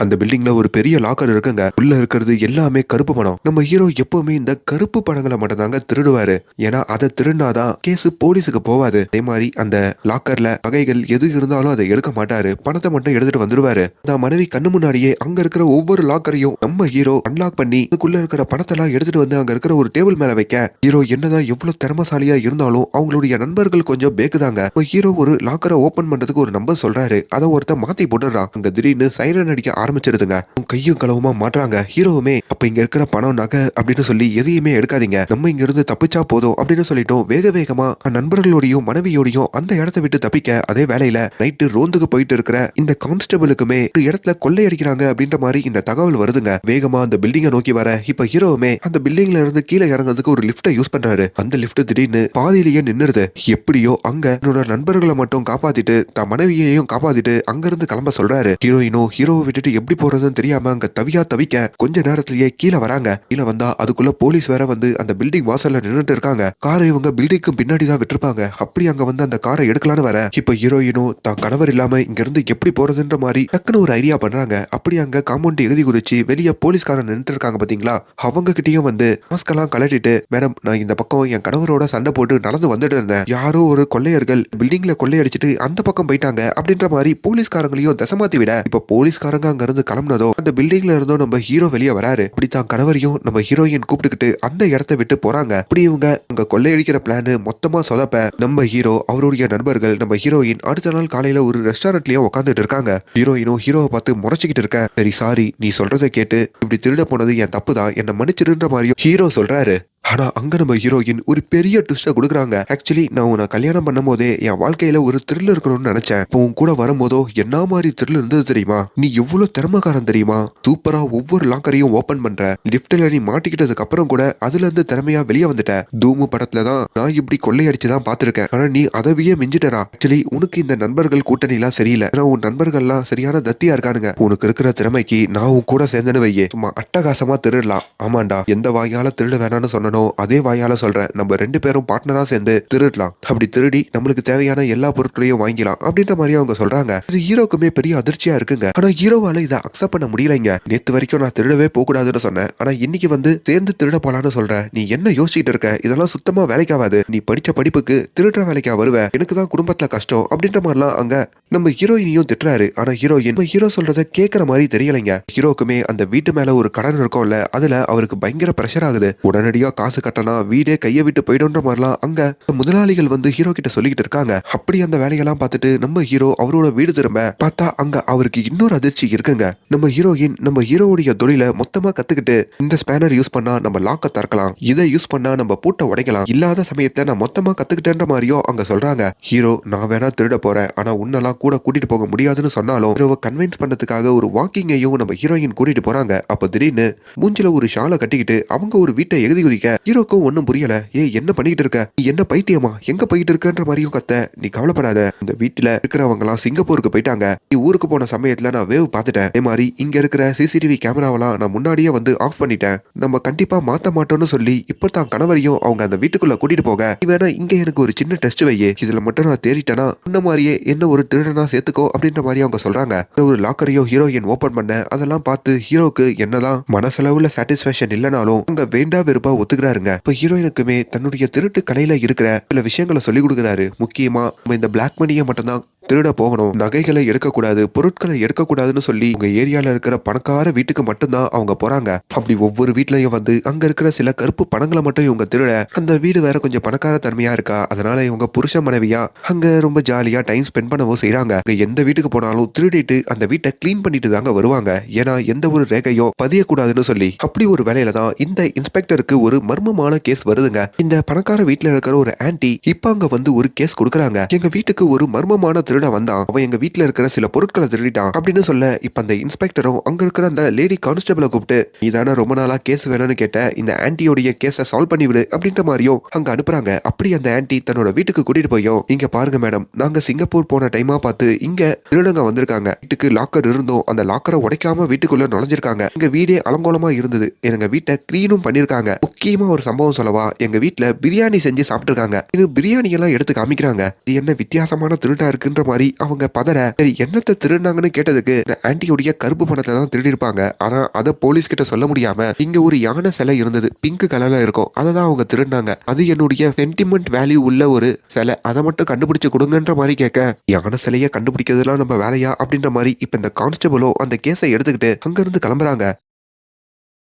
அந்த பில்டிங்ல ஒரு பெரிய லாக்கர் இருக்குங்க. உள்ள இருக்கிறது எல்லாமே கருப்பு பணம். நம்ம ஹீரோ எப்பவுமே இந்த கருப்பு பணங்களை மட்டும் தாங்க திருடுவாரு. ஏன்னா அதை திருடினாதான் கேஸ் போலீஸுக்கு போவாது. அதே மாதிரி அந்த லாக்கர்ல வகைகள் எது இருந்தாலும் அதை எடுக்க மாட்டாரு, பணத்தை மட்டும் எடுத்துட்டு வந்துருவாரு. அந்த மனைவி கண்ணு முன்னாடியே அங்க இருக்கிற ஒவ்வொரு லாக்கரையும் நம்ம ஹீரோ அன்லாக் பண்ணி அதுக்குள்ள இருக்கிற பணத்தை எல்லாம் எடுத்துட்டு வந்து அங்க இருக்கிற ஒரு டேபிள் மேல வைக்க, ஹீரோ என்னதான் எவ்வளவு திறமசாலியா இருந்தாலும் அவங்களுடைய நண்பர்கள் கொஞ்சம் பேக்குதாங்க. ஹீரோ ஒரு லாக்கரை ஓபன் பண்றதுக்கு ஒரு நம்பர் சொல்றாரு, அதை ஒருத்த மாத்தி போட்டுறான். அங்க திடீர்னு சைரன் அடிக்க ஆரம்பிச்சிருதுங்க. கையும் களவுமா மாட்டாங்க. ஹீரோவுமே அப்ப இங்க இருக்கிற பணம் நகை அப்படின்னு சொல்லி எதையுமே எடுக்காதீங்க, நம்ம இங்க இருந்து தப்பிச்சா போதும் அப்படின்னு சொல்லிட்டோம். வேக வேகமா நண்பர்களோடையும் மனைவியோடையும் அந்த இடத்தை விட்டு தப்பிக்க, அதே வேலையில நைட்டு ரோந்துக்கு போயிட்டு இருக்கிற இந்த கான்ஸ்டபிளுக்குமே ஒரு இடத்துல கொள்ளையடிக்கிறாங்க அப்படின்ற மாதிரி இந்த தகவல் வருதுங்க. வேகமா அந்த பில்டிங்கை நோக்கி வர இப்ப ஹீரோவுமே அந்த பில்டிங்ல இருந்து கீழே இறங்குறதுக்கு ஒரு லிப்ட யூஸ் பண்றாரு. அந்த லிப்ட் திடீர்னு பாதியிலேயே நின்னுருது. எப்படியோ அங்க என்னோட நண்பர்களை மட்டும் காப்பாத்திட்டு தன் மனைவியையும் காப்பாத்திட்டு அங்க இருந்து கிளம்ப சொல்றாரு. ஹீரோயினோ ஹீரோவை விட்டுட்டு எப்படி போறதுன்னு தெரியாம அங்க தவிக்க கொஞ்ச நேரத்திலேயே கீழே வராங்க. கீழே வந்தா அதுக்குள்ள போலீஸ் வேற வந்து அந்த பில்டிங் வாசல்ல நின்னுட்டு இருக்காங்க. காரை இவங்க பில்டிங்க்கு பின்னாடி தான் விட்டுருப்பாங்க. அப்படி அங்க வந்து அந்த காரை எடுக்கலான்னு வர இப்ப ஹீரோயினும் தான் கணவர் இல்லாம இங்க இருந்து எப்படி போறதுன்ற மாதிரி டக்குன்னு ஒரு ஐடியா பண்றாங்க. அப்படி அங்க காம்பவுண்ட் எழுதி குறிச்சு வெளியே போலீஸ்காரன் நின்னுட்டு இருக்காங்க பாத்தீங்களா, அவங்க கிட்டயும் வந்து மாஸ்கெல்லாம் கலட்டிட்டு, மேடம் நான் இந்த பக்கம் என் கணவரோட சண்டை போட்டு நடந்து வந்துட்டு இருந்தேன், யாரோ ஒரு கொள்ளையர்கள் பில்டிங்ல கொள்ளையடிச்சிட்டு அந்த பக்கம் போயிட்டாங்க அப்படின்ற மாதிரி போலீஸ்காரங்களையும் தசமாத்தி விட, இப்ப போலீஸ்காரங்க அங்க இருந்து கிளம்புனதோ அந்த பில்டிங்ல இருந்தோ நம்ம ஹீரோ வெளியே வராரு. இப்படித்தான் கணவரையும் நம்ம ஹீரோயின் கூப்பிட்டுக்கிட்டு அந்த இடத்தை விட்டு போறாங்க. அப்படி இவங்க அங்க கொள்ளையடிக்கிற பிளான் மொத்தமா சொதப்ப நம்ம ஹீரோ அவருடைய நண்பர்கள் நம்ம ஹீரோயின் அடுத்த நாள் காலையில ஒரு ரெஸ்டாரண்ட்லயும் உட்காந்துட்டு இருக்காங்க. ஹீரோயினும் ஹீரோவை பார்த்து முறைச்சிக்கிட்டு இருக்க, சரி சாரி, நீ சொல்றதை கேட்டு இப்படி திருட போனது என் தப்பு தான், என்ன மன்னிச்சிருன்ற மாதிரியும் ஹீரோ சொல்றாரு. ஆனா அங்க நம்ம ஹீரோயின் ஒரு பெரிய ட்விஸ்ட கொடுக்குறாங்க. ஆக்சுவலி நான் உன்னை கல்யாணம் பண்ணும் போதே என் வாழ்க்கையில ஒரு த்ரில் இருக்கணும்னு நினைச்சேன். இப்போ உன் கூட வரும்போதோ என்ன மாதிரி த்ரில் இருந்தது தெரியுமா, நீ எவ்வளவு திறமைக்காரன் தெரியுமா, சூப்பரா ஒவ்வொரு லாக்கரையும் ஓபன் பண்ற, லிப்ட்ல நீ மாட்டிக்கிட்டதுக்கு அப்புறம் கூட அதுல இருந்து திறமையா வெளியே வந்துட்ட. தூமு படத்துல தான் நான் இப்படி கொள்ளையடிச்சுதான் பாத்திருக்கேன், ஆனா நீ அதவியே மிஞ்சிட்டா. ஆக்சுவலி உனக்கு இந்த நண்பர்கள் கூட்டணி எல்லாம் சரியில்லை, ஆனா உன் நண்பர்கள்லாம் சரியான தத்தியா இருக்கானுங்க. உனக்கு இருக்கிற திறமைக்கு நான் உன் கூட சேர்ந்தேன்னு வையே, சும்மா அட்டகாசமா திருடலாம். ஆமாண்டா, எந்த வாயால திருட வேணாம்னு சொன்னனோ அதே வாயால சொல்றேன், நம்ம 2 பேரும் பார்ட்னரா சேர்ந்து திருடலாம். அப்படி திருடி நம்மளுக்கு தேவையான எல்லா பொருட்களையும் வாங்கிக்கலாம் அப்படின்ற மாதிரி அவங்க சொல்றாங்க. இது ஹீரோக்குமே பெரிய அதிர்ச்சியா இருக்குங்க. ஆனா ஹீரோவால இதை அக்செப்ட் பண்ண முடியலைங்க. நேத்து வரைக்கும் நான் திருடவே போக கூடாதுன்னு சொன்னேன், ஆனா இன்னைக்கு வந்து சேர்ந்து திருட போலான்னு சொல்ற, நீ என்ன யோசிச்சுட்டு இருக்க, இதெல்லாம் சுத்தமா வேலைக்காவாது, நீ படிச்ச படிப்புக்கு திருடுற வேலைக்கா வருவ, எனக்கு தான் குடும்பத்துல கஷ்டம் அப்படின்ற மாதிரிலாம் அங்க நம்ம ஹீரோயினையும் திட்டுறாரு. ஆனா ஹீரோயின் ஹீரோ சொல்றத கேட்கற மாதிரி தெரியலைங்க. ஹீரோக்குமே அந்த வீட்டு மேல ஒரு கடன் இருக்கும்ல, அதுல அவருக்கு பயங்கர பிரஷர் ஆகுது. உடனடியா காசு கட்டனா வீடே கையை விட்டு போயிடும்ன்ற மாதிரிலாம் அங்க முதலாளிகள் வந்து ஹீரோ கிட்ட சொல்லிக்கிட்டு இருக்காங்க. அப்படி அந்த வேலையெல்லாம் பார்த்துட்டு நம்ம ஹீரோ அவரோட வீடு திரும்ப பார்த்தா அங்க அவருக்கு இன்னொரு அதிர்ச்சி இருக்குங்க. நம்ம ஹீரோயின் நம்ம ஹீரோவுடைய தொழிலை மொத்தமா கத்துக்கிட்டு, இந்த ஸ்பேனர் யூஸ் பண்ணா நம்ம லாக்க திறக்கலாம், இதை யூஸ் பண்ணா நம்ம பூட்டை உடைக்கலாம், இல்லாத சமயத்தை நான் மொத்தமா கத்துக்கிட்டேன்ற மாதிரியோ அங்க சொல்றாங்க. ஹீரோ நான் வேணா திருட போறேன், ஆனா உன்னெல்லாம் கூட கூட்டிட்டு போக முடியாதுன்னு சொன்னாலும் ஹீரோவை கன்வின்ஸ் பண்ணதுக்காக ஒரு வாக்கிங்கையும் நம்ம ஹீரோயின் கூட்டிட்டு போறாங்க. அப்ப திடீர்னு மூஞ்சில ஒரு ஷாலை கட்டிக்கிட்டு அவங்க ஒரு வீட்டை எகுதி குதிக்க ஹீரோக்கும் ஒன்னும் புரியல. என்ன பண்ணிட்டு இருக்க, நீ என்ன பைத்தியமா, எங்க போயிட்டு இருக்கன்ற மாதிரியும் கத்த, நீ கவலைப்படாத, இந்த வீட்டுல இருக்கிறவங்க எல்லாம் சிங்கப்பூருக்கு போயிட்டாங்க, நீ ஊருக்கு போன சமயத்துல நான் வேவ் பார்த்துட்டேன், அதே மாதிரி இங்க இருக்கிற சிசிடிவி கேமராவெல்லாம் நான் முன்னாடியே வந்து ஆஃப் பண்ணிட்டேன், நம்ம கண்டிப்பா மாட்ட மாட்டோம்னு சொல்லி இப்பதான் கணவரையும் அவங்க அந்த வீட்டுக்குள்ள கூட்டிட்டு போக, நீ வேணா இங்க எனக்கு ஒரு சின்ன டெஸ்ட் வையே, இதுல மட்டும் நான் தேறிட்டேனா இந்த மாதிரியே என்ன ஒரு திருடனா சேர்த்துக்கோ அப்படின்ற மாதிரி அவங்க சொல்றாங்க. ஒரு லாக்கரையும் ஹீரோயின் ஓபன் பண்ண, அதெல்லாம் பார்த்து ஹீரோக்கு என்னதான் மனசளவுல சாட்டிஸ்பேக்ஷன் இல்லனாலும் அங்க வேண்டா வெறுப்பா ஒத்துக்கிறாருங்க. இப்ப ஹீரோயினுக்குமே தன்னுடைய திருட்டு கலையில இருக்கிற சில விஷயங்களை சொல்லி கொடுக்குறாரு. முக்கியமா நம்ம இந்த பிளாக் மணியை மட்டும் தான் திருட போகணும், நகைகளை எடுக்கக்கூடாது, பொருட்களை எடுக்கக்கூடாதுன்னு சொல்லி உங்க ஏரியால இருக்கிற பணக்கார வீட்டுக்கு மட்டும்தான் அவங்க போறாங்க. அப்படி ஒவ்வொரு வீட்லயும் வந்து அங்க இருக்கிற சில கருப்பு பணங்களை மட்டும் இவங்க திருட, அந்த வீடு வேற கொஞ்சம் பணக்கார தன்மையா இருக்கா, அதனால இவங்க புருஷ மனைவியா அங்க ரொம்ப ஜாலியா டைம் ஸ்பெண்ட் பண்ணவும் செய்றாங்க. எந்த வீட்டுக்கு போனாலும் திருடிட்டு அந்த வீட்டை கிளீன் பண்ணிட்டு தாங்க வருவாங்க. ஏன்னா எந்த ஒரு ரேகையும் பதியக்கூடாதுன்னு சொல்லி. அப்படி ஒரு வேலையில தான் இந்த இன்ஸ்பெக்டருக்கு ஒரு மர்மமான கேஸ் வருதுங்க. இந்த பணக்கார வீட்டுல இருக்கிற ஒரு ஆன்டி இப்ப அங்க வந்து ஒரு கேஸ் கொடுக்கறாங்க. எங்க வீட்டுக்கு ஒரு மர்மமான திருட வந்தான், அவன் எங்க வீட்டுல இருக்கிற சில பொருட்களை திருடிட்டான் அப்படின்னு சொல்ல, இப்ப அந்த இன்ஸ்பெக்டரும் அங்க இருக்கிற அந்த லேடி கான்ஸ்டபிளை கூப்பிட்டு, இதான ரொம்ப நாளா கேஸ் வேணும்னு கேட்ட இந்த ஆன்டியோடைய கேஸை சால்வ் பண்ணி விடு அப்படின்ற மாதிரியும் அங்க அனுப்புறாங்க. அப்படி அந்த ஆன்டி தன்னோட வீட்டுக்கு கூட்டிட்டு போயும், இங்க பாருங்க மேடம், நாங்க சிங்கப்பூர் போன டைமா பார்த்து இங்க திருடங்க வந்திருக்காங்க, வீட்டுக்கு லாக்கர் இருந்தும் அந்த லாக்கரை உடைக்காம வீட்டுக்குள்ள நுழைஞ்சிருக்காங்க, எங்க வீடே அலங்கோலமா இருந்தது, எங்க வீட்டை கிளீனும் பண்ணிருக்காங்க, முக்கியமா ஒரு சம்பவம் சொல்லவா, எங்க வீட்டுல பிரியாணி செஞ்சு சாப்பிட்டுருக்காங்க, இது பிரியாணி எல்லாம் எடுத்து காமிக்கிறாங்க, இது என்ன வித்தியாசமான திருடா இருக்குன்ற மாதிரி அவங்க பதற. சரி என்னத்தை திருடினாங்கன்னு கேட்டதுக்கு இந்த ஆன்டியோடைய கருப்பு பணத்தை தான் திருடி இருப்பாங்க, ஆனா அதை போலீஸ் கிட்ட சொல்ல முடியாம இங்க ஒரு யானை சிலை இருந்தது, பிங்க் கலர்ல இருக்கும், அதை தான் அவங்க திருடினாங்க, அது என்னுடைய சென்டிமெண்ட் வேல்யூ உள்ள ஒரு சிலை, அதை மட்டும் கண்டுபிடிச்சு கொடுங்கன்ற மாதிரி கேட்க, யானை சிலையை கண்டுபிடிக்கிறதுலாம் நம்ம வேலையா அப்படின்ற மாதிரி இப்ப இந்த கான்ஸ்டபிளோ அந்த கேஸை எடுத்துக்கிட்டு அங்க இருந்து கிளம்புறாங்க.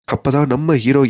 அப்பதான் நம்ம ஹீரோ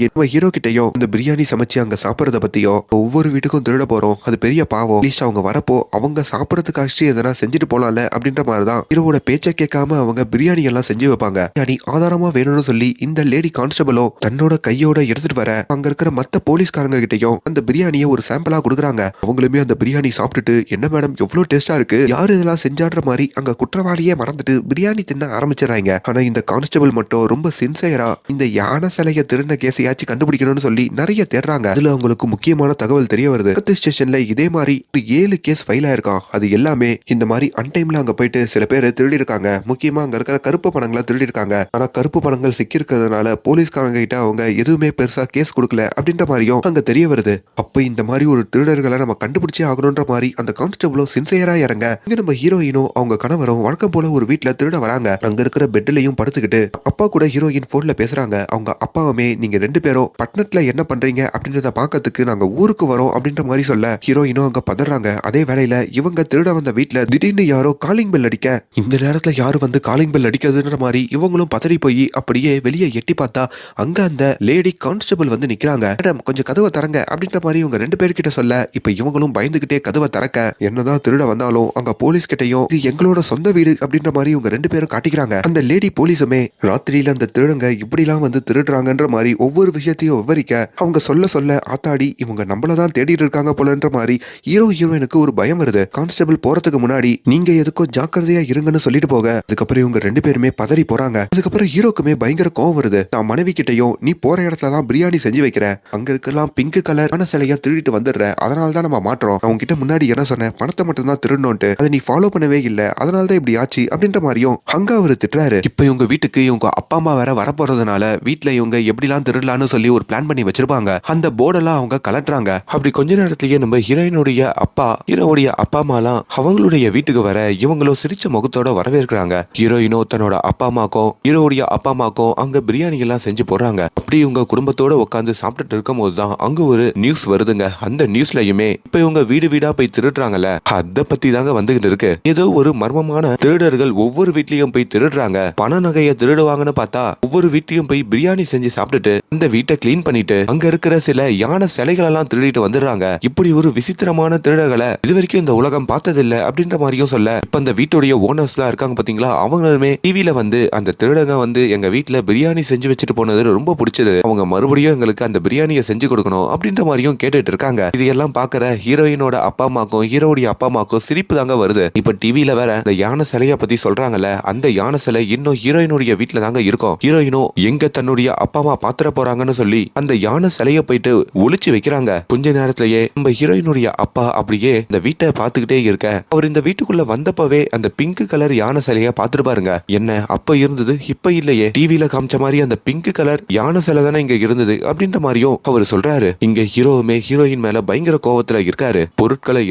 கிட்டயோ இந்த பிரியாணி சமைச்சு அங்க சாப்பிடறத பத்தியோ, ஒவ்வொரு வீட்டுக்கும் திருட போறோம், அது பெரிய பாவம், அட்லீஸ்ட் அவங்க வரப்போ அவங்க சாப்பிடறதுக்காச்சு எதனா செஞ்சுட்டு போலாம்ல அப்படின்ற மாதிரிதான் ஹீரோவோட பேச்சை கேட்காம அவங்க பிரியாணி எல்லாம் செஞ்சு வைப்பாங்க. பிரியாணி ஆதாரமா வேணும்னு சொல்லி இந்த லேடி கான்ஸ்டபிளும் தன்னோட கையோட எடுத்துட்டு வர, அங்க இருக்கிற மத்த போலீஸ்காரங்க கிட்டயும் அந்த பிரியாணியை ஒரு சாம்பிளா கொடுக்குறாங்க. அவங்களுமே அந்த பிரியாணி சாப்பிட்டுட்டு, என்ன மேடம் எவ்வளவு டேஸ்டா இருக்கு, யாரு இதெல்லாம் செஞ்சாடுற மாதிரி அங்க குற்றவாளியே மறந்துட்டு பிரியாணி தின்ன ஆரம்பிச்சிடறாங்க. ஆனா இந்த கான்ஸ்டபிள் மட்டும் ரொம்ப சின்சியரா இந்த யானை சிலையை திருடின கேஸையாச்சும் கண்டுபிடிக்கணும்னு சொல்லி நிறைய தேடுறாங்க. அதுல அவங்களுக்கு முக்கியமான தகவல் தெரிய வருது, ஸ்டேஷன்ல இதே மாதிரி 7 கேஸ் ஃபைல் ஆயிருக்கான், அது எல்லாமே இந்த மாதிரி அன்டைம்ல அங்க போயிட்டு சில பேர் திருடி இருக்காங்க, முக்கியமா அங்க இருக்கிற கருப்பு பணங்களை திருடி இருக்காங்க. ஆனா கருப்பு பணங்கள் சிக்கி இருக்கிறதுனால போலீஸ்காரங்க கிட்ட அவங்க எதுவுமே பெருசா கேஸ் கொடுக்கல அப்படின்ற மாதிரியும் அங்க தெரிய வருது. அப்ப இந்த மாதிரி ஒரு திருடர்களை நம்ம கண்டுபிடிச்சே ஆகணும்ன்ற மாதிரி அந்த கான்ஸ்டபிளும் சின்சியரா இறங்க, இங்க நம்ம ஹீரோயினும் அவங்க கணவரும் வழக்கம் போல ஒரு வீட்டுல திருட வராங்க. அங்க இருக்கிற பெட்லயும் படுத்துக்கிட்டு அப்பா கூட ஹீரோயின் போன்ல பேசுறாங்க. அவங்க அப்பாவுமே, நீங்க 2 பேரும் பட்டணத்துல என்ன பண்றீங்க அப்படின்றத பாக்கிறதுக்கு நாங்க ஊருக்கு வரோம் அப்படின்ற மாதிரி சொல்ல, ஹீரோயினும் அங்க பதறாங்க. அதே வேளையில இவங்க திருட வந்த வீட்டுல திடீர்னு யாரோ காலிங் பெல் அடிக்க, இந்த நேரத்துல யாரு வந்து காலிங் பெல் அடிக்கிறதுன்ற மாதிரி இவங்களும் பதறி போய் அப்படியே வெளியே எட்டி பார்த்தா அங்க அந்த லேடி கான்ஸ்டபிள் வந்து நிக்கிறாங்க. மேடம் கொஞ்சம் கதவை தரங்க அப்படின்ற மாதிரி இவங்க 2 பேர்கிட்ட சொல்ல, இப்ப இவங்களும் பயந்துகிட்டே கதவை திறக்க, என்னதான் திருட வந்தாலும் அங்க போலீஸ் கிட்டையும் இது எங்களோட சொந்த வீடு அப்படின்ற மாதிரி இவங்க 2 பேரும் காட்டிக்கிறாங்க. அந்த லேடி போலீஸுமே ராத்திரியில அந்த திருடங்க இப்படிலாம் வந்து திருடுறாங்கன்ற மாதிரி ஒவ்வொரு விஷயத்தையும் விவரிக்க, அவங்க சொல்ல சொல்ல ஆத்தாடி இவங்க நம்மளதான் தேடிட்டு இருக்காங்க போலன்ற மாதிரி ஹீரோயினுக்கு ஒரு பயம் வருது. கான்ஸ்டபிள் போறதுக்கு முன்னாடி நீங்க எதுக்கோ ஜாக்கிரதையா இருங்கன்னு சொல்லிட்டு போக, அதுக்கப்புறம் இவங்க 2 பேருமே பதறி போறாங்க. அதுக்கப்புறம் ஹீரோக்குமே பயங்கர கோவம் வருது. நான் மனைவி கிட்டையும், நீ போற இடத்துல தான் பிரியாணி செஞ்சு வைக்கிற, அங்க இருக்கலாம் பிங்க் கலர் சிலையா திருடிட்டு வந்துடுற, அதனாலதான் நம்ம மாற்றோம், அவங்க கிட்ட முன்னாடி என்ன சொன்ன, பணத்தை மட்டும் தான் திருடணும்ட்டு, அதை நீ ஃபாலோ பண்ணவே இல்ல, அதனாலதான் இப்படி ஆச்சு அப்படின்ற மாதிரியும் அங்க அவரு திட்டுறாரு. இப்ப இவங்க வீட்டுக்கு இவங்க அப்பா அம்மா வேற வரப்போறதுனால வீட்டுல இவங்க எப்படிலாம் திருடலான்னு சொல்லி ஒரு பிளான் பண்ணி வச்சிருப்பாங்க. அந்த போர்டெல்லாம் அவங்க கலட்டுறாங்க. அப்படி கொஞ்ச நேரத்திலேயே நம்ம ஹீரோயினுடைய ஹீரோவுடைய அப்பா அம்மாலாம் அவங்களுடைய வீட்டுக்கு வர, இவங்களும் சிரிச்ச முகத்தோட வரவேற்கிறாங்க. ஹீரோயினோ தன்னோட அப்பா அம்மாக்கும் ஹீரோவுடைய அப்பா அம்மாக்கும் அங்க பிரியாணி எல்லாம் செஞ்சு போடுறாங்க. அப்படி இவங்க குடும்பத்தோட உட்காந்து சாப்பிட்டுட்டு இருக்கும் போதுதான் அங்க ஒரு நியூஸ் வருதுங்க. அந்த நியூஸ்லயுமே இப்ப இவங்க வீடு வீடா போய் திருடுறாங்கல்ல, அத பத்தி தாங்க வந்துகிட்டு இருக்கு. ஏதோ ஒரு மர்மமான திருடர்கள் ஒவ்வொரு வீட்லயும் போய் திருடுறாங்க. பண நகையை திருடுவாங்கன்னு பார்த்தா ஒவ்வொரு வீட்லயும் போய் பிரியாணி செஞ்சு சாப்பிட்டுட்டு அந்த வீட்டை கிளீன் பண்ணிட்டு அங்க இருக்கிற சில யானை சிலைகள் எல்லாம் திருடிட்டு வந்துடுறாங்க. இப்படி ஒரு விசித்திரமான திருடர்களை இது வரைக்கும் இந்த உலகம் பார்த்ததில்லை அப்படின்ற மாதிரியும் சொல்ல, இப்ப அந்த வீட்டுடைய ஓனர்ஸ் எல்லாம் இருக்காங்க பாத்தீங்களா, அவங்களுமே டிவில வந்து அந்த திருடங்க வந்து எங்க வீட்டுல பிரியாணி செஞ்சு வச்சுட்டு போனது ரொம்ப பிடிச்சது, அவங்க மறுபடியும் எங்களுக்கு அந்த பிரியாணியை செஞ்சு கொடுக்கணும் அப்படின்ற மாதிரியும் கேட்டுட்டு இருக்காங்க. இதையெல்லாம் பாக்குற ஹீரோயினோட அப்பா அம்மாக்கும் ஹீரோடைய அப்பா அம்மாக்கும் சிரிப்பு தாங்க வருது. இப்ப டிவில வேற இந்த யானை சிலைய பத்தி சொல்றாங்கல்ல, அந்த யானை சிலை இன்னும் ஹீரோயினுடைய வீட்டுல தாங்க இருக்கும். ஹீரோயினும் எங்க தன்னுடைய அப்பா அம்மா பாத்திர போறாங்கன்னு சொல்லி அந்த யானை சிலைய போயிட்டு ஒளிச்சு வைக்கிறாங்க. கொஞ்ச நேரத்திலேயே நம்ம ஹீரோயினுடைய அப்பா அப்படியே இந்த வீட்டை பாத்துக்கிட்டே இருக்க, அவர் இந்த வீட்டுக்குள்ள வந்தப்பவே அந்த பிங்க் கலர் யானை சிலைய பாத்துட்டு பாருங்க, என்ன அப்ப இருந்தது இப்ப இல்லையே, டிவில காமிச்ச மாதிரி அந்த பிங்க் கலர் யானை சிலை தானே இங்க இருந்தது அப்படின்ற மாதிரியும் அவர் சொல்றாரு. இங்க ஹீரோவுமே ஹீரோயின் மேல பயங்கர கோவத்துல இருக்காரு. பொருட்களை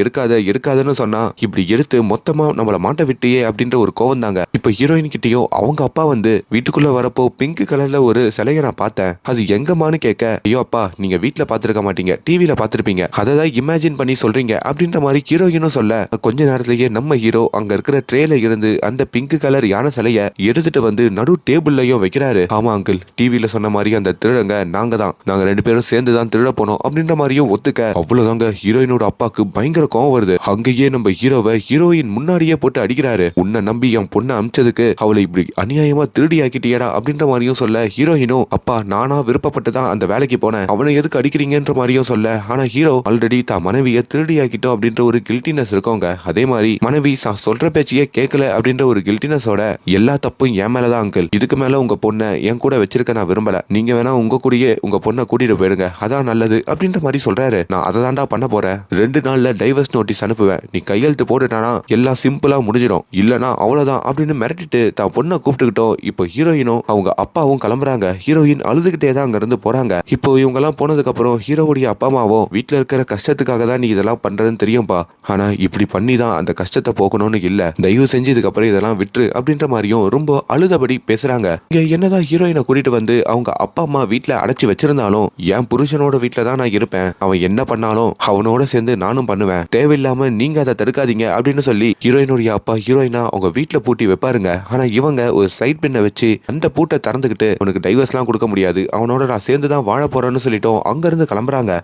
எடுக்காதன்னு சொன்னா இப்படி எடுத்து மொத்தமா நம்மள மாட்ட விட்டியே அப்படின்ற ஒரு கோவம் தாங்க. இப்ப ஹீரோயின் கிட்டயும் அவங்க அப்பா வந்து வீட்டுக்குள்ள வரப்போ பிங்க் கலர்ல ஒரு சிலை சிலையை நான் பார்த்தேன், அது எங்கம்மான்னு கேட்க, ஐயோ அப்பா நீங்க வீட்டுல பாத்துருக்க மாட்டீங்க, டிவில பாத்திருப்பீங்க, அதை தான் இமேஜின் பண்ணி சொல்றீங்க அப்படின்ற மாதிரி ஹீரோயினும் சொல்ல, கொஞ்ச நேரத்திலேயே நம்ம ஹீரோ அங்க இருக்கிற ட்ரேல இருந்து அந்த பிங்க் கலர் யானை சிலையை எடுத்துட்டு வந்து நடு டேபிள்லயும் வைக்கிறாரு. ஆமா அங்கிள், டிவில சொன்ன மாதிரி அந்த திருடங்க நாங்க 2 பேரும் சேர்ந்து தான் திருட போனோம் அப்படின்ற மாதிரியும் ஒத்துக்க, அவ்வளவுதாங்க ஹீரோயினோட அப்பாக்கு பயங்கர கோவம் வருது. அங்கேயே நம்ம ஹீரோவை ஹீரோயின் முன்னாடியே போட்டு அடிக்கிறாரு. உன்னை நம்பி என் பொண்ணை அமிச்சதுக்கு அவளை இப்படி அநியாயமா திருடி ஆக்கிட்டியடா அப்படின்ற மாதிரியும் சொல்ல, ஹீரோயினும் அப்பா நானா விருப்பப்பட்டு தான் அந்த வேலைக்கு போனேன், அவனை எதுக்கு அடிக்கிறீங்கன்ற மாதிரியும் சொல்ல, ஆனா ஹீரோ ஆல்ரெடி தான் மனைவியை திருடி ஆக்கிட்டோம் அப்படின்ற ஒரு கில்ட்டினஸ் இருக்கவங்க. அதே மாதிரி மனைவி சொல்ற பேச்சையே கேட்கல அப்படின்ற ஒரு கில்ட்டினஸோட எல்லா தப்பும் என் மேலதான் அங்கிள், இதுக்கு மேல உங்க பொண்ணை என் கூட வச்சிருக்க நான் விரும்பல, நீங்க வேணா உங்க கூடயே உங்க பொண்ணை கூட்டிட்டு போயிடுங்க, அதான் நல்லது அப்படின்ற மாதிரி சொல்றாரு. நான் அதை தாண்டா பண்ண போறேன், 2 நாள்ல டைவர்ஸ் நோட்டீஸ் அனுப்புவேன், நீ கையெழுத்து போட்டுட்டானா எல்லாம் சிம்பிளா முடிஞ்சிடும், இல்லனா அவ்வளவுதான் அப்படின்னு மிரட்டிட்டு தான் பொண்ணை கூப்பிட்டுக்கிட்டோம். இப்போ ஹீரோயினும் அவங்க அப்பாவும் கிளம்புறாங்க. ஹீரோயின் அழுதுகிட்டே தான் அங்க இருந்து போறாங்க. இப்போ இவங்க எல்லாம் போனதுக்கு அப்புறம் ஹீரோவுடைய அப்பா அம்மாவும் வீட்டுல இருக்கிற கஷ்டத்துக்காக தான் நீ இதெல்லாம் பண்றதுன்னு தெரியும்பா, ஆனா இப்படி பண்ணி தான் அந்த கஷ்டத்தை போகணும்னு இல்ல, தயவு செஞ்சு இதுக்கப்புறம் இதெல்லாம் விட்டுரு அப்படின்ற மாதிரியும் ரொம்ப அழுதபடி பேசுறாங்க. இங்க என்னதான் ஹீரோயினை கூட்டிட்டு வந்து அவங்க அப்பா அம்மா வீட்டுல அடைச்சு வச்சிருந்தாலும் என் புருஷனோட வீட்டுல தான் நான் இருப்பேன், அவன் என்ன பண்ணாலும் அவனோட சேர்ந்து நானும் பண்ணுவேன், தேவையில்லாம நீங்க அதை தடுக்காதீங்க அப்படின்னு சொல்லி ஹீரோயினுடைய அப்பா ஹீரோயினா அவங்க வீட்டுல பூட்டி வைப்பாருங்க. ஆனா இவங்க ஒரு சைட் பின்ன வச்சு அந்த பூட்டை திறந்துகிட்டு உனக்கு டைவர்ஸ் எல்லாம் கொடுக்க முடியாது, அவனோட நான் சேர்ந்து தான் வாழ போறேன்னு சொல்லிட்டோம் அங்க இருந்து கிளம்புறாங்க.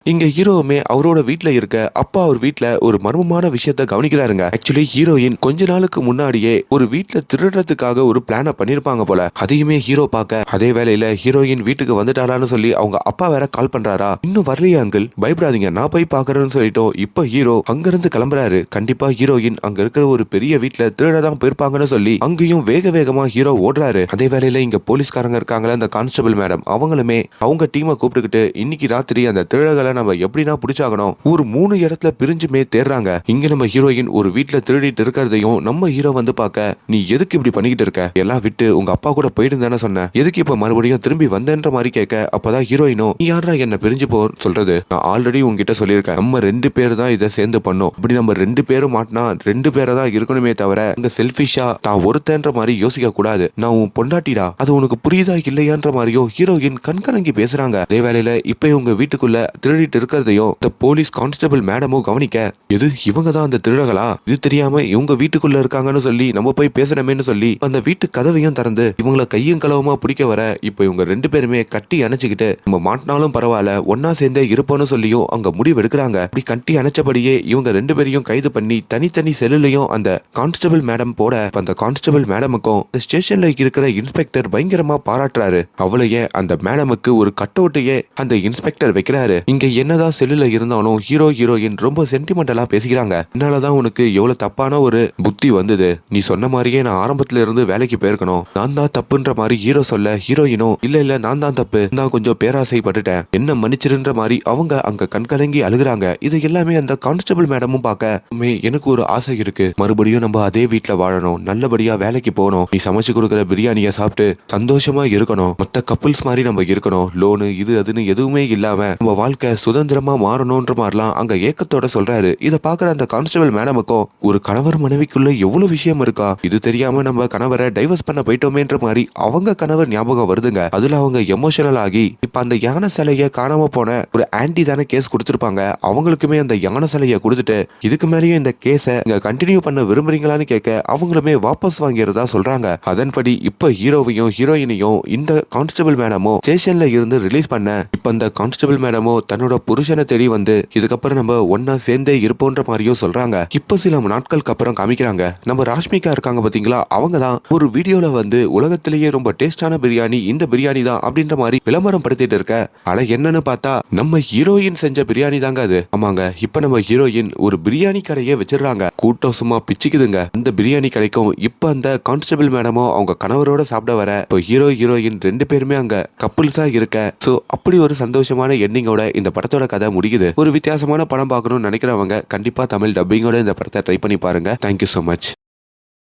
இங்க ஹீரோவுமே அவரோட வீட்டுல இருக்க அப்பா அவர் வீட்டுல ஒரு மர்மமான விஷயத்த கவனிக்கிறாருங்க. ஆக்சுவலி ஹீரோயின் கொஞ்ச நாளுக்கு முன்னாடியே ஒரு வீட்டுல திருடுறதுக்காக ஒரு பிளான பண்ணிருப்பாங்க போல, அதையுமே ஹீரோ பார்க்க, அதே வேளையில ஹீரோயின் வீட்டுக்கு வந்துட்டாரான்னு சொல்லி அவங்க அப்பா வேற கால் பண்றாரா, இன்னும் வரலையா அங்கிள், பயப்படாதீங்க நான் போய் பாக்குறேன்னு சொல்லிட்டோம். இப்ப ஹீரோ அங்கிருந்து கிளம்புறாரு. கண்டிப்பா ஹீரோயின் அங்க இருக்கிற ஒரு பெரிய வீட்டுல திருடதான் போயிருப்பாங்கன்னு சொல்லி அங்கேயும் வேக வேகமா ஹீரோ ஓடுறாரு. அதே வேளையில இங்க போலீஸ்காரங்க இருக்காங்களே அந்த கான்ஸ்டபிள் மேடம், அவங்களுமே அவங்க டீமை கூப்பிட்டுக்கிட்டு இன்னைக்கு ராத்திரி அந்த திருடகளை நம்ம எப்படின்னா பிடிச்சாகணும், ஒரு 3 இடத்துல பிரிஞ்சுமே தேடுறாங்க. இங்க நம்ம ஹீரோயின் ஒரு வீட்டுல திருடிட்டு இருக்கிறதையும் நம்ம ஹீரோ வந்து பார்க்க, நீ எதுக்கு இப்படி பண்ணிக்கிட்டு இருக்க, எல்லாம் விட்டு உங்க அப்பா கூட போயிட்டு தானே சொன்ன, எதுக்கு இப்ப மறுபடியும் திரும்பி வந்தேன்ற மாதிரி கேட்க, அப்பதான் ஹீரோயினும் நீ யாரா என்ன பிரிஞ்சு போ சொல்றது, நான் ஆல்ரெடி உங்ககிட்ட சொல்லியிருக்கேன் நம்ம 2 பேர் தான் இதை சேர்ந்து பண்ணோம், இப்படி நம்ம 2 பேரும் மாட்டினா 2 பேரை தான் இருக்கணுமே தவிர இங்க செல்ஃபிஷா தான் ஒருத்தன்ற மாதிரி யோசிக்க கூடாது, நான் உன் பொண்டாட்டிடா, அது உனக்கு புரியுதா இல்லையான்ற மாதிரியும் ஹீரோயின் கண்கலங்கி பேசுறாங்க. அதே வேளையில இப்ப உங்க வீட்டுக்குள்ள திருடிட்டு இருக்கிறதையும் இந்த போலீஸ் கான்ஸ்டபிள் மேடமும் கவனிக்க, எது இவங்க தான் அந்த திருடங்களா, இது தெரியாம இவங்க வீட்டுக்குள்ள இருக்காங்கன்னு சொல்லி நம்ம போய் பேசணுமேன்னு சொல்லி அந்த வீட்டு கதவையும் திறந்து இவங்கள கையும் களவுமா பிடிக்க வர, இப்ப இவங்க 2 பேருமே கட்டி அணைச்சுக்கிட்டு நம்ம மாட்டினாலும் பரவாயில்ல ஒன்னா சேர்ந்தே இருப்போம்னு சொல்லியும் அங்க முடிவு எடுக்கிறாங்க. அப்படி கட்டி அணைச்சபடியே இவங்க 2 பேரையும் கைது பண்ணி தனித்தனி செல்லுலையும் அந்த கான்ஸ்டபிள் மேடம் போட, அந்த கான்ஸ்டபிள் மேடமுக்கும் இந்த ஸ்டேஷன்ல இருக்கிற இன்ஸ்பெக்டர் பயங்கரமா பாராட்டுறாரு. அவளையே அந்த மேடமுக்கு ஒரு கட் அவுட்டையே அந்த இன்ஸ்பெக்டர் வைக்கிறாரு. இங்க என்னதான் செல்லுல இருந்தாலும் ஹீரோ ஹீரோயின் ரொம்ப சென்டிமெண்டலா பேசிக்கிறாங்க. என்னாலதான் உனக்கு எவ்வளவு தப்பான ஒரு புத்தி வந்தது, நீ சொன்ன மாதிரியே நான் ஆரம்பத்துல இருந்து வேலைக்கு போயிருக்கணும், நான் தான் தப்புன்ற மாதிரி ஹீரோ சொல்ல, ஹீரோயினும் இல்ல நான் தான் தப்பு, நான் கொஞ்சம் பேராசைப்பட்டுட்டேன் என்ன மன்னிச்சிருன்ற மாதிரி அவங்க அங்க கண்கலங்கி அழுகுறாங்க. இது எல்லாமே அந்த கான்ஸ்டபிள் மேடமும் பார்க்க, எனக்கு ஒரு ஆசை இருக்கு, மறுபடியும் நம்ம அதே வீட்டுல வாழணும், நல்லபடியா வேலைக்கு போகணும், நீ சமைச்சு கொடுக்குற பிரியாணியை சாப்பிட்டு சந்தோஷமா இருக்கணும், மத்த கப்புள்ஸ் மாதிரி நம்ம இருக்கணும், லோனு இது அதுன்னு எதுவுமே இல்லாம நம்ம வாழ்க்கை சுதந்திரமா மாறணும்ன்ற மாதிரிலாம் அங்க ஏக்கத்தோட சொல்றாரு. இத பாக்குற அந்த கான்ஸ்டபிள் மேடமுக்கும் ஒரு கணவர் மனைவிக்குள்ள எவ்வளவு விஷயம் இருக்கா, இது தெரியாம நம்ம கணவரை டைவர்ஸ் பண்ண போயிட்டோமேன்ற மாதிரி அவங்க கணவர் ஞாபகம் வருதுங்க. அதுல அவங்க எமோஷனல் ஆகி இப்ப அந்த யானை சிலைய காணாம போன ஒரு ஆன்டி தானே கேஸ் கொடுத்திருப்பாங்க, அவங்களுக்குமே அந்த யானை சிலைய கொடுத்துட்டு இதுக்கு மேலேயும் இந்த கேஸ இங்க கண்டினியூ பண்ண விரும்புறீங்களான்னு கேட்க அவங்களுமே வாபஸ் வாங்கிறதா சொல்றாங்க. அதன்படி இப்ப ஹீரோவையும் ஹீரோயினையும் இந்த கான்ஸ்டபிள் மேடமும் ஸ்டேஷன்ல இருந்து ரிலீஸ் பண்ண, இப்ப அந்த கான்ஸ்டபிள் மேடமும் தன்னோட புருஷனை தேடி வந்து இதுக்கப்புறம் நம்ம ஒன்னா சேர்ந்தே இருப்போன்ற மாதிரியும் சொல்றாங்க. இப்ப சில நாட்களுக்கு அப்புறம் காமிக்கிறாங்க நம்ம ராஷ்மிகா இருக்காங்க பாத்தீங்களா, அவங்க தான் ஒரு வீடியோல வந்து உலகத்திலேயே ரொம்ப டேஸ்டான பிரியாணி இந்த பிரியாணி தான் அப்படின்ற மாதிரி விளம்பரம் படுத்திட்டு இருக்க, ஆனா என்னன்னு பார்த்தா நம்ம ஹீரோயின் செஞ்ச பிரியாணி தாங்க அது. ஆமாங்க, இப்ப நம்ம ஹீரோயின் ஒரு பிரியாணி கடையே வச்சிடறாங்க. கூட்டம் சும்மா பிச்சுக்குதுங்க அந்த பிரியாணி கடைக்கும். இப்ப அந்த கான்ஸ்டபிள் மேடமும் அவங்க கணவரோட சாப்பிட வர, இப்போ ஹீரோ ஹீரோயின் 2 பேருமே அங்க கப்புள்ஸா இருக்க. சோ அப்படி ஒரு சந்தோஷமான எண்டிங்கோட இந்த படத்தோட கதை முடியுது. ஒரு வித்தியாசமான படம் பார்க்கணும்னு நினைக்கிறவங்க கண்டிப்பா தமிழ் டப்பிங்கோட இந்த படத்தை ட்ரை பண்ணி பாருங்க. Thank you so much.